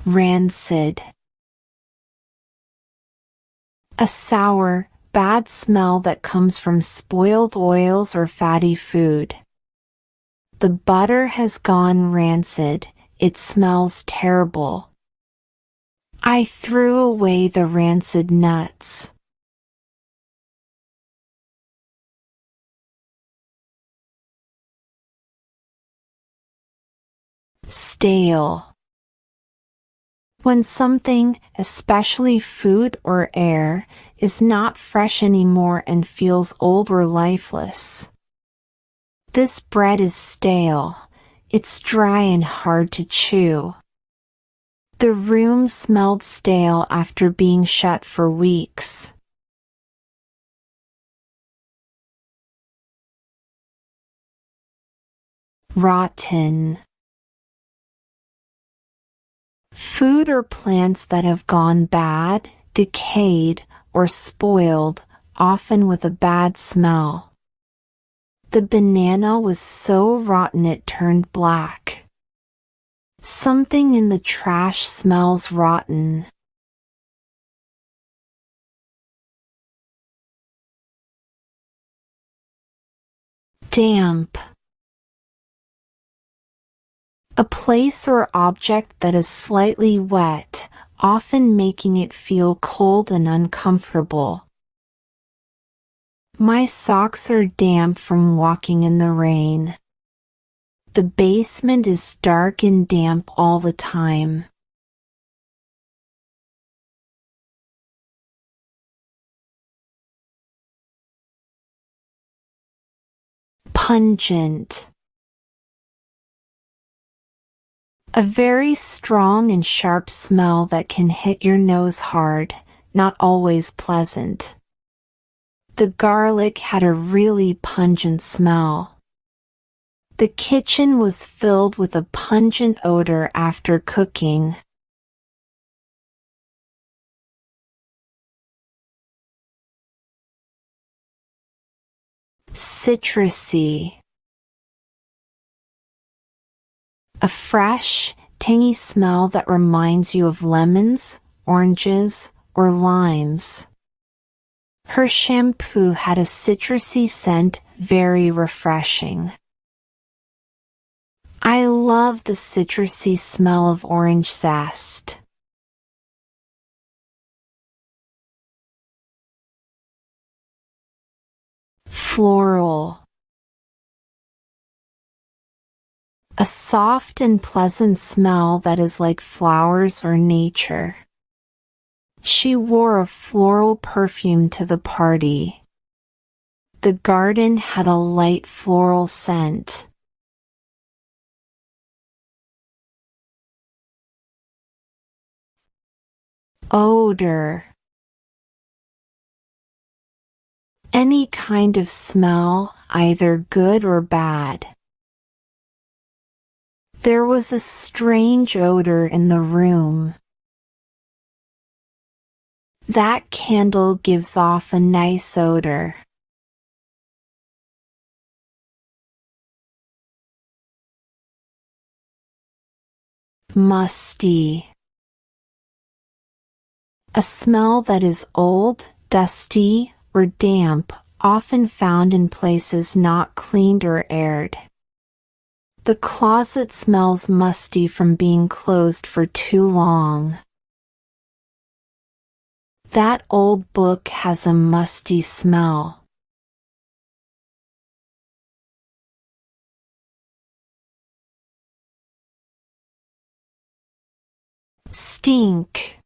Rancid. A sour, bad smell that comes from spoiled oils or fatty food. The butter has gone rancid. It smells terrible. I threw away the rancid nuts. Stale. When something, especially food or air, is not fresh anymore and feels old or lifeless. This bread is stale. It's dry and hard to chew. The room smelled stale after being shut for weeks. Rotten. Food or plants that have gone bad, decayed, or spoiled, often with a bad smell. The banana was so rotten it turned black. Something in the trash smells rotten. Damp. A place or object that is slightly wet, often making it feel cold and uncomfortable. My socks are damp from walking in the rain. The basement is dark and damp all the time. Pungent. A very strong and sharp smell that can hit your nose hard, not always pleasant. The garlic had a really pungent smell. The kitchen was filled with a pungent odor after cooking. Citrusy. A fresh, tangy smell that reminds you of lemons, oranges, or limes. Her shampoo had a citrusy scent, very refreshing. I love the citrusy smell of orange zest. Floral. A soft and pleasant smell that is like flowers or nature. She wore a floral perfume to the party. The garden had a light floral scent. Odor. Any kind of smell, either good or bad. There was a strange odor in the room. That candle gives off a nice odor. Musty. A smell that is old, dusty, or damp, often found in places not cleaned or aired. The closet smells musty from being closed for too long. That old book has a musty smell. Stink.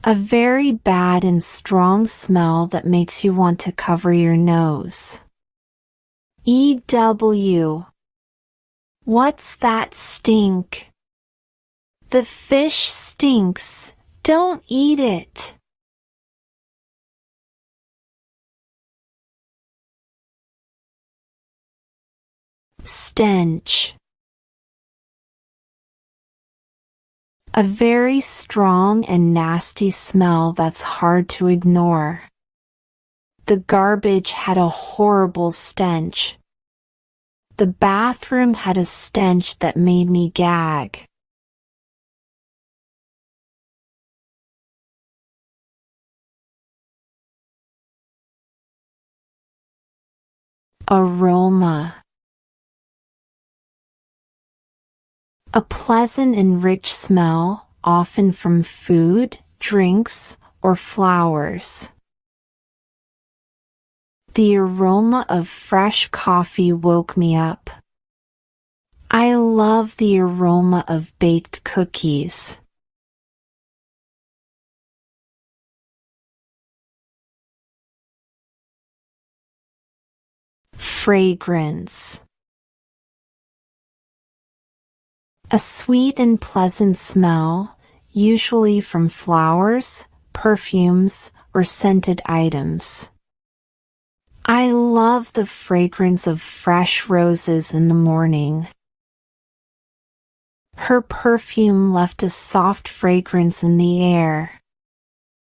A very bad and strong smell that makes you want to cover your nose. EW. What's that stink? The fish stinks. Don't eat it. Stench. A very strong and nasty smell that's hard to ignore. The garbage had a horrible stench. The bathroom had a stench that made me gag. Aroma. A pleasant and rich smell, often from food, drinks, or flowers. The aroma of fresh coffee woke me up. I love the aroma of baked cookies. Fragrance. A sweet and pleasant smell, usually from flowers, perfumes, or scented items. I love the fragrance of fresh roses in the morning. Her perfume left a soft fragrance in the air.